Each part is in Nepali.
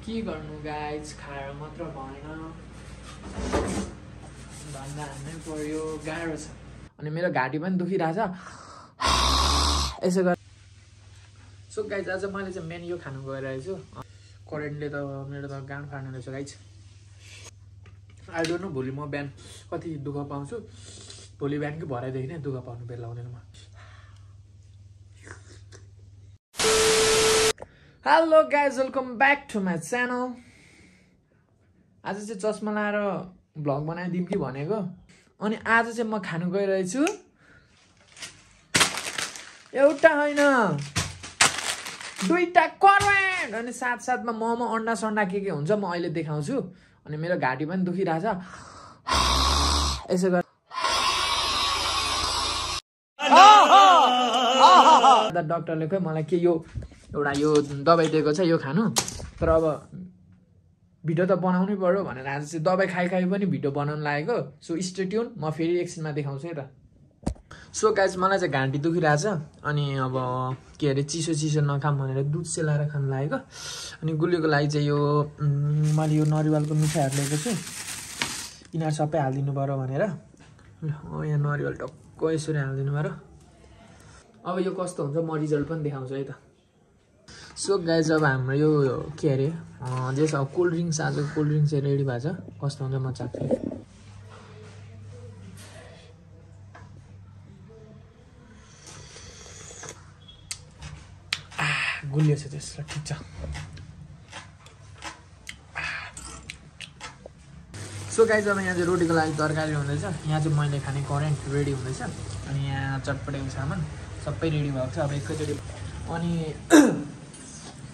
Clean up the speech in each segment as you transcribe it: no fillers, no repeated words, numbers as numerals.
के गर्नु गाइज खाएर मात्र भएन धन्दा हान्नै पर्यो गाह्रो छ अनि मेरो घाँटी पनि दुखिरहेछ यसो गर सो गाइज आज मैले चाहिँ मेन यो खानु गइरहेछु करेन्टले त मेरो त गाँड फाड्नु रहेछ गाइज आई डोन्ट नो भोलि म बिहान कति दुःख पाउँछु भोलि बिहानकै भराइदेखि नै दुःख पाउनु बेला हुँदैन म hello guys welcome back to my channel आज चाहिँ चस्मा लाएर भ्लग बनाइदिउँ कि भनेको अनि आज चाहिँ म खानु गइरहेछु एउटा होइन दुईटा करेन्ट अनि साथसाथमा मोमो अन्डा सन्डा के हुन्छ म अहिले देखाउँछु अनि मेरो घाँटी पनि दुखिरहेछ यसो गर डाक्टरले खोइ मलाई के यो एउटा यो दबाई दिएको छ यो खानु तर अब भिडियो त बनाउनै पर्यो भनेर आज चाहिँ दबाई खाइ पनि भिडियो बनाउन लागेको सो स्टे ट्युन म फेरि एकछिनमा देखाउँछु है त सो गाइज मलाई चाहिँ घाँटी दुखिरहेछ अनि अब के अरे चिसो चिसो नखाम भनेर दुध सेलाएर खानु लागेको अनि गुलियोको लागि चाहिँ यो मैले यो नरिवलको मिठाईहरू लिएको छु यिनीहरू सबै हालिदिनु पर्यो भनेर यहाँ नरिवल टक्क यसरी हालिदिनु पर्यो अब यो कस्तो हुन्छ म रिजल्ट पनि देखाउँछु है त सो गाइज अब हाम्रो यो के अरे जस अब कोल्ड ड्रिङ्क्स आज कोल्ड ड्रिङ्क्स चाहिँ रेडी भएको छ कस्तो हुन्छ म चाख्छु गुलियो छ त्यसलाई ठिक छ सो गाइज अब यहाँ चाहिँ रोटीको लागि तरकारी हुँदैछ यहाँ चाहिँ मैले खाने करेन्ट रेडी हुँदैछ अनि यहाँ चटपटेको सामान सबै रेडी भएको छ अब एकैचोटि अनि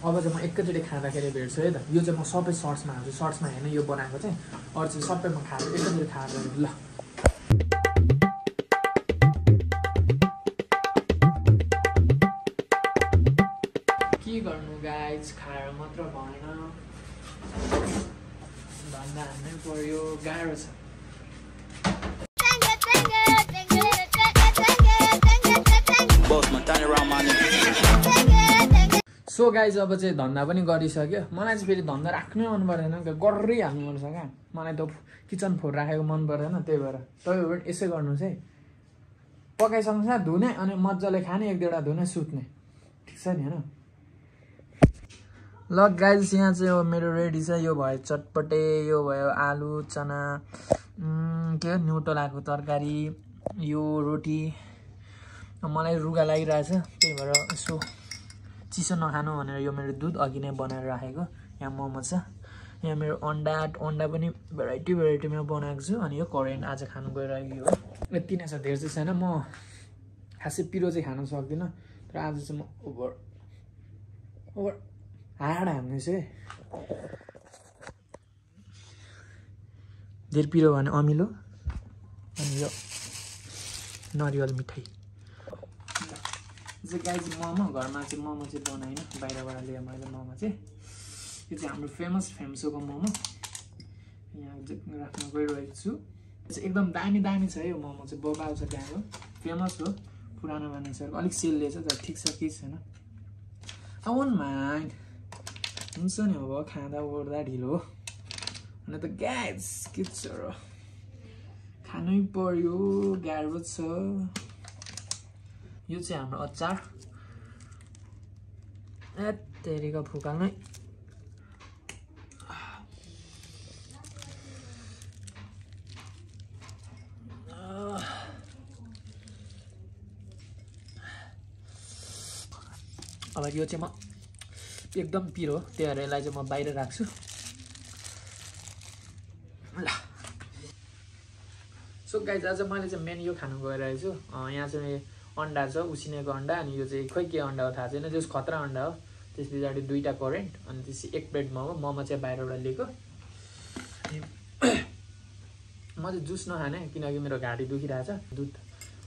अब चाहिँ म एकैचोटि खाँदाखेरि भेट्छु है त यो चाहिँ म सबै सर्ट्समा हाल्छु सर्ट्समा हेर्ने यो बनाएको चाहिँ अरू चाहिँ सबै म खाएर एकैचोटि खाएर ल के गर्नु गाइज खाएर मात्र भएन धन्दा हान्नै पर्यो गाह्रो छ सो गाइज अब चाहिँ धन्दा पनि गरिसक्यो मलाई चाहिँ फेरि धन्दा राख्नै मन पर्दैन गरिहाल्नु पर्छ क्या मलाई त किचन फोर राखेको मन पर्दैन त्यही भएर तपाईँ पनि यसै गर्नुहोस् है पकाइसक्छ धुने अनि मजाले खाने एक दुईवटा धुने सुत्ने ठिक छ नि होइन ल गाइज यहाँ चाहिँ अब मेरो रेडी छ यो भयो चटपटे यो भयो आलु चना के हो न्युटोलाको तरकारी यो रोटी मलाई रुगा लागिरहेछ त्यही भएर यसो चिसो नखानु भनेर यो मेरो दुध अघि नै बनाएर राखेको यहाँ मोमो छ यहाँ मेरो अन्डा पनि भेराइटीमा बनाएको छु अनि यो करेन्ट आज खानु गइरहेको हो यति नै छ धेरै चाहिँ छैन म खासै पिरो चाहिँ खान सक्दिनँ तर आज चाहिँ म ओभर हाड हान्दैछु है धेरै पिरो भने अमिलो अनि यो नरिवल मिठाई चाहिँ गाइज मोमो घरमा चाहिँ मोमो चाहिँ बनाएन बाहिरबाट ल्याएँ मैले मोमो चाहिँ यो चाहिँ हाम्रो फेमसोको मोमो यहाँ राख्न गइरहेको छु एकदम दामी छ यो मोमो चाहिँ बोकाउ छ त्यहाँको फेमस हो पुरानो मानिसहरूको अलिक सेलले छ तर ठिक छ कि छैन आई वन्ट माइन्ड हुन्छ नि अब खाँदा ओर्दा ढिलो अनि त गाइज के छ र खानै पर्यो गाह्रो छ यो चाहिँ हाम्रो अचार तेरीको फुकाल्नै अब यो चाहिँ म एकदम पिरो त्यही भएर यसलाई चाहिँ म बाहिर राख्छु ल सो गाइज आज मैले चाहिँ मेन यो खानु गइरहेछु यहाँ चाहिँ अन्डा छ उसिनेको अन्डा अनि यो चाहिँ खोइ के अन्डा हो थाहा छैन जस खतरा अन्डा हो त्यस पछाडि दुईटा करेन्ट अनि त्यसपछि एक प्लेट मोमो चाहिँ बाहिरबाट लिएको म चाहिँ जुस नखाने किनकि मेरो घाँटी दुखिरहेछ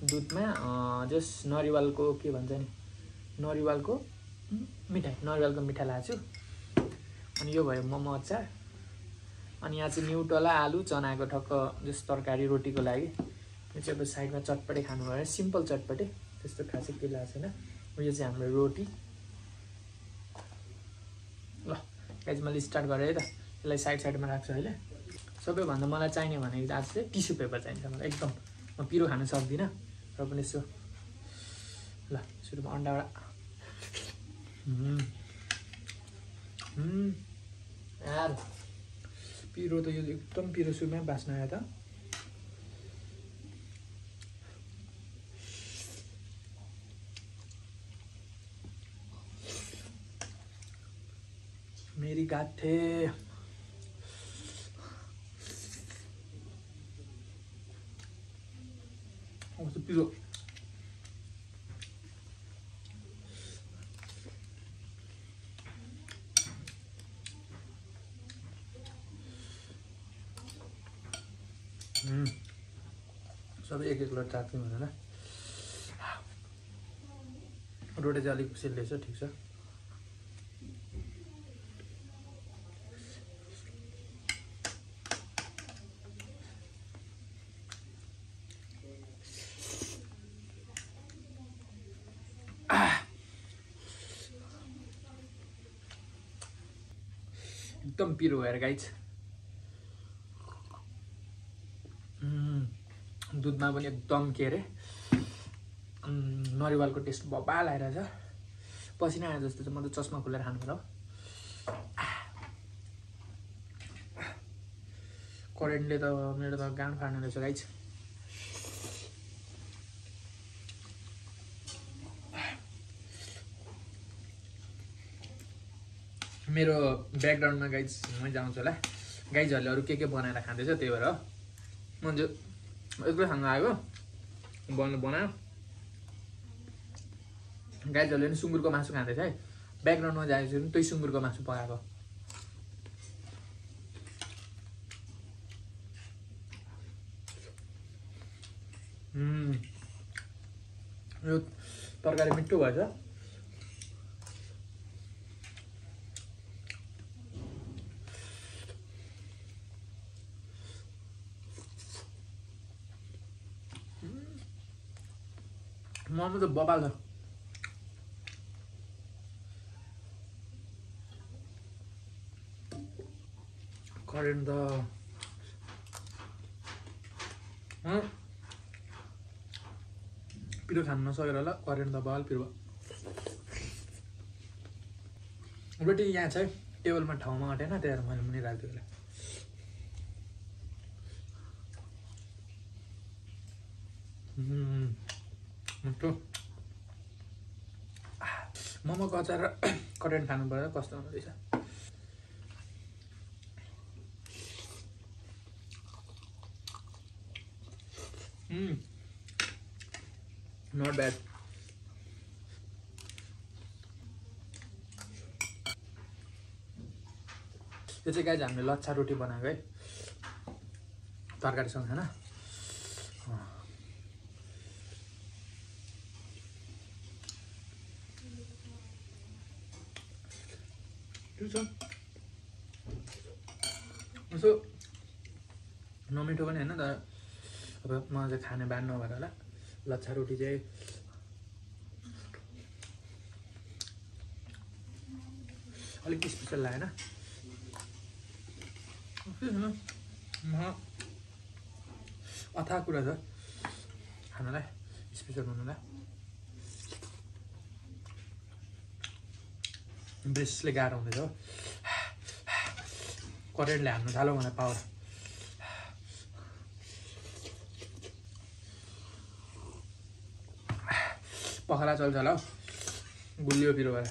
दुधमा जस नरिवलको के भन्छ नि नरिवलको मिठाई लाछु अनि यो भयो मोमो अचार अनि यहाँ चाहिँ न्युटोला आलु चनाको ठक्क जस तरकारी रोटीको लागि यो चाहिँ अब साइडमा चटपटे खानु भयो सिम्पल चटपटे त्यस्तो खासै केही लागेको छैन यो चाहिँ हाम्रो रोटी ल गाइज मैले स्टार्ट गरेँ है त। यसलाई साइडमा राख्छु अहिले। सबैभन्दा मलाई चाहिने भनेको आज चाहिँ टिस्यु पेपर चाहिन्छ मलाई एकदम। म पिरो खान सक्दिनँ र पनि यसो ल सुरुमा अन्डाबाट यार पिरो त यो एकदम पिरो सुरुमै बास्न आयो त। मेरी गाथे पिरो सबै एक लोट चाट्नु भनेर रोटी चाहिँ अलिक सेल्दैछ ठिक छ। एकदम पिरो भएर गाइज दुधमा पनि एकदम के अरे नरिवलको टेस्ट बबाल आइरहेछ। पसिना आए जस्तो चाहिँ म त चस्मा खोलेर खानु पर्यो। करेन्टले त मेरो त गाँड फाड्नु रहेछ गाइज। मेरो ब्याकग्राउन्डमा गाइज मै जाउँछु होला। गाइजहरूले अरू के बनाएर खाँदैछ त्यही भएर मान्छे एक्लै खानु आयो बनायो। गाइजहरूले पनि सुँगुरको मासु खाँदैछ है। ब्याकग्राउन्डमा जाएपछि पनि त्यही सुँगुरको मासु पकाएको। यो तरकारी मिठो भएछ। मोमो त बबाल छ। करेन्ट त पिरो खान नसकेर होला। करेन्ट त बबाल पिरो भयो। रोटी यहाँ छ है टेबलमा ठाउँमा अटेन त्यही भएर मैले मुनि राखिदिएँ होला। मिठो मोमोको अचार करेन्ट खानु पर्यो कस्तो हुँदो रहेछ। Not bad. यो चाहिँ गाइज हामीले लच्छा रोटी बनाएको है तरकारीसँग खाना। यसो नमिठो पनि होइन तर अब म चाहिँ खाने बान नभएर होला। लच्छा रोटी चाहिँ अलिक स्पेसल लागेन। अथाह कुरा छ खानालाई स्पेसल बनाउनलाई। ब्रेसले गाह्रो हुँदैछ हो। करेन्टले हान्नु थाल्यो भने पावर। पखला चल्छ होला हौ गुलियो पिरो भएर।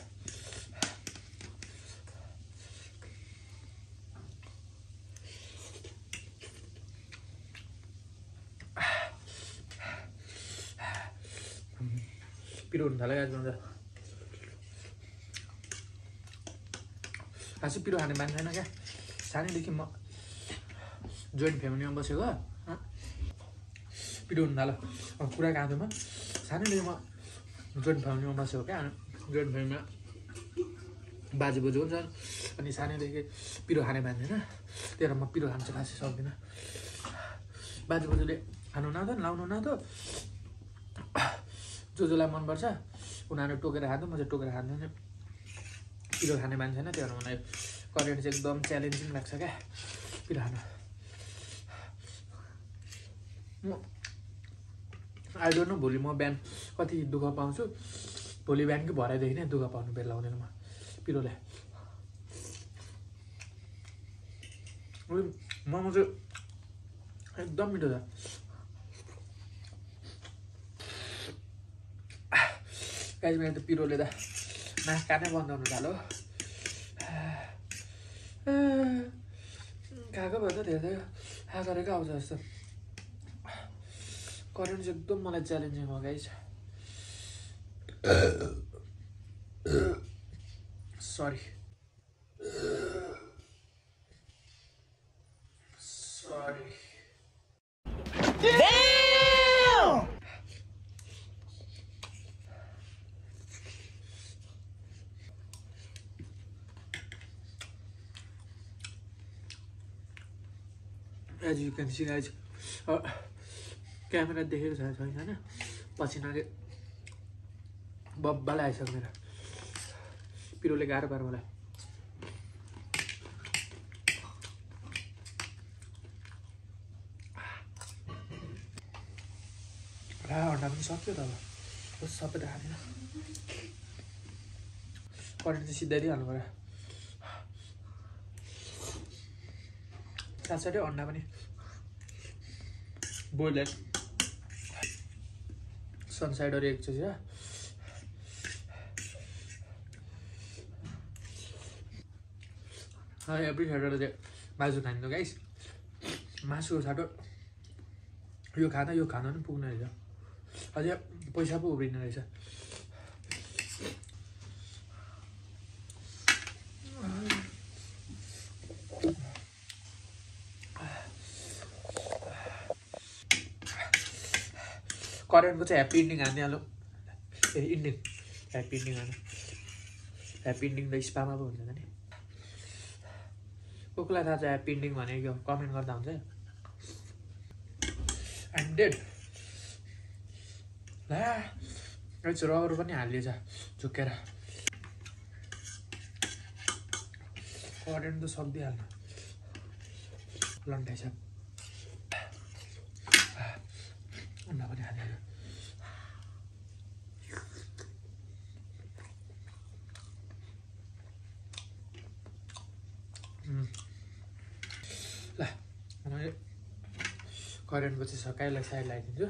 पिरो हुनु थाल्यो आज भन्दा खासै पिरो खाने मान्छे छैन क्या। सानैदेखि म जोइन्ट फ्यामिलीमा बसेको पिरो हुनु थाल्यो। कुरा काँदोमा सानैदेखि म जोइन्ट फ्यामिलीमा बसेको क्या। जोइन्ट फ्यामिलीमा बाजे बोजू हुन्छ अनि सानैदेखि पिरो खाने मान्छे होइन त्यही भएर म पिरो खानु चाहिँ खासै सक्दिनँ। बाजे बोजूले खानु नआउँदो लाउनु नआउँदो जसलाई मनपर्छ उनीहरू टोकेर खाँदो म चाहिँ टोकेर खाँदैन। पिरो खाने मान्छे होइन त्यही भएर मलाई करेन्ट चाहिँ एकदम च्यालेन्जिङ लाग्छ क्या पिरानो आई डोन्ट नो भोलि म बिहान कति दुःख पाउँछु भोलि बिहानकै भरेदेखि नै दुःख पाउनु बेला हुँदैन म पिरोले मोमो चाहिँ एकदम मिठो छ गाइस मेरो त पिरोले त नाक कानै बन्द हुनु थाल्यो खाएको भए त धेरै गरेको आउँछ जस्तो करेन्ट चाहिँ एकदम मलाई च्यालेन्जिङ हो guys sorry As you can see guys, camera देखेको छैन हैन पसिनाले बब्बा लागिसक्यो मेरो पिरोले गाह्रो पार मलाई अन्डा पनि सक्यो त अब सबै त खाँदैन करेन्ट चाहिँ सिधै दिइहाल्नु पर्यो साथसाथै अन्डा पनि बोइल एग सनसाइडर एग चाहिँ एभ्री स्याटरडे चाहिँ मासु खानु गाइस मासु साटो यो खाना पनि पुग्ने रहेछ अझै पैसा पो उब्रिने रहेछ करेन्टको चाहिँ ह्याप्पी इन्डिङ हानिहाल्नु इन्डिङ ह्याप्पी इन्डिङ हानु ह्याप्पी इन्डिङ त स्पामा पो हुन्छ नि कोलाई थाहा छ ह्याप्पी इन्डिङ भनेको कमेन्ट गर्दा हुन्छ आइम डेड ला रगहरू पनि हालिएछ झुकेर करेन्ट त सक्दिहाल्नु लन्टाइछ अन्डा पनि हालेर ल मैले करेन्टको चाहिँ सकाइलाई साइड लगाइदिन्छु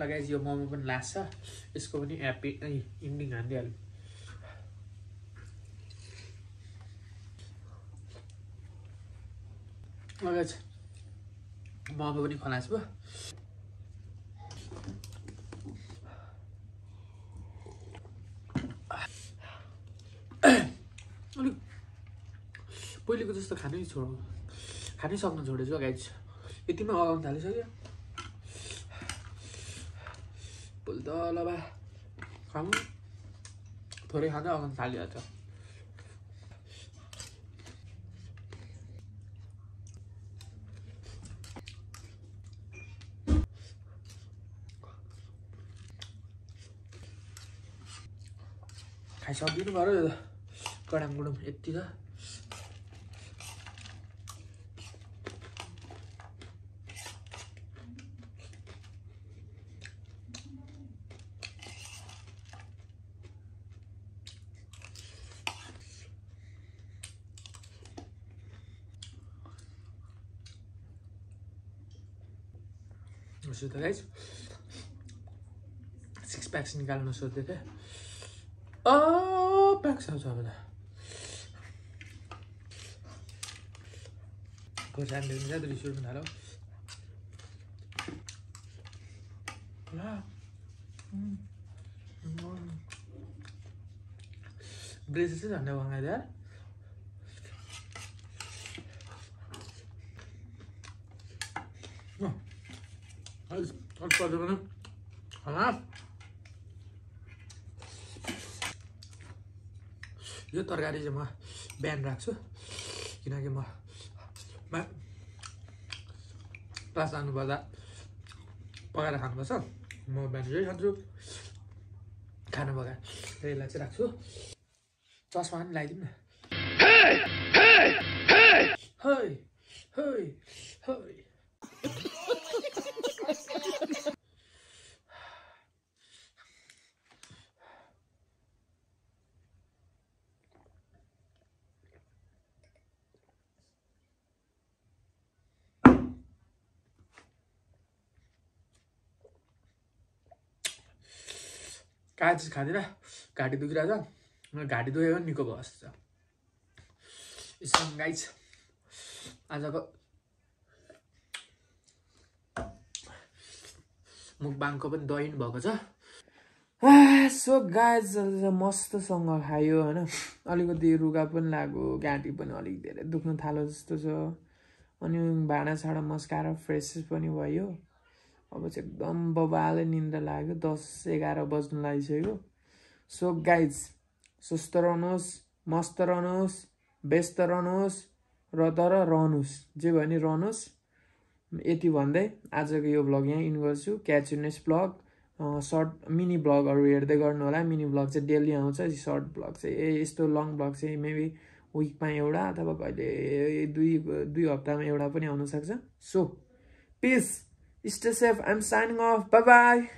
लगाइस यो मोमो पनि लास्ट छ यसको पनि ह्याप्पी इन्डिङ हानिदिइहाल्नु लगाइस मोमो पनि खलास भयो अलिक पहिलेको जस्तो खानै सक्नु छोडेछु गाइस यतिमै अगाउनु थालिसक्यो भोलि त ल बा खानु थोरै खाँदा अगाउनु थालिहाल्छ खाइसकिदिनु पर्यो यो त कडाङ गुडुङ यति छ उसो त गाइस 6 प्याक्स निकाल्नु सोध्दै थिएँ प्याक्स आउँछ अब त खोर्सानीदेखि ज्यादा रिस उठ्नु थाल्यो ब्रेसेस चाहिँ झन्डै भङ्गाइदियो यो तरकारी चाहिँ म बिहान राख्छु किनकि म क्लास जानुपर्दा पकाएर खानुपर्छ म बिहान यही खान्छु खाना पकाएर यसलाई चाहिँ राख्छु चस्मा पनि लगाइदिउँ न है काय चिज खाँदिनँ घाँटी दुखिरहेछ घाँटी दुखेको पनि निको भयो जस्तो छ यसो गाइस आजको मुकबाङको पनि दही भएको छ सो गाइस मस्तसँग खायो होइन अलिकति रुगा पनि लाग्यो घाँटी पनि अलिक धेरै दुख्न थाल्यो जस्तो छ अनि भाँडासाँडा मस्काएर फ्रेस पनि भयो अब चाहिँ एकदम बबाले निन्द्रा लाग्यो 10-11 बज्नु लागिसक्यो सो गाइज सुस्त रहनुहोस् मस्त रहनुहोस् व्यस्त रहनुहोस् र तर रहनुहोस् जे भयो नि रहनुहोस् यति भन्दै आजको यो भ्लग यहाँ इन गर्छु catch you next vlog short mini भ्लगहरू हेर्दै गर्नु होला मिनी भ्लग चाहिँ डेली आउँछ सर्ट भ्लग चाहिँ यस्तो लङ भ्लग चाहिँ मेबी विकमा एउटा अथवा कहिले दुई हप्तामा एउटा पनि आउन सक्छ so peace Stay safe. I'm signing off. Bye bye.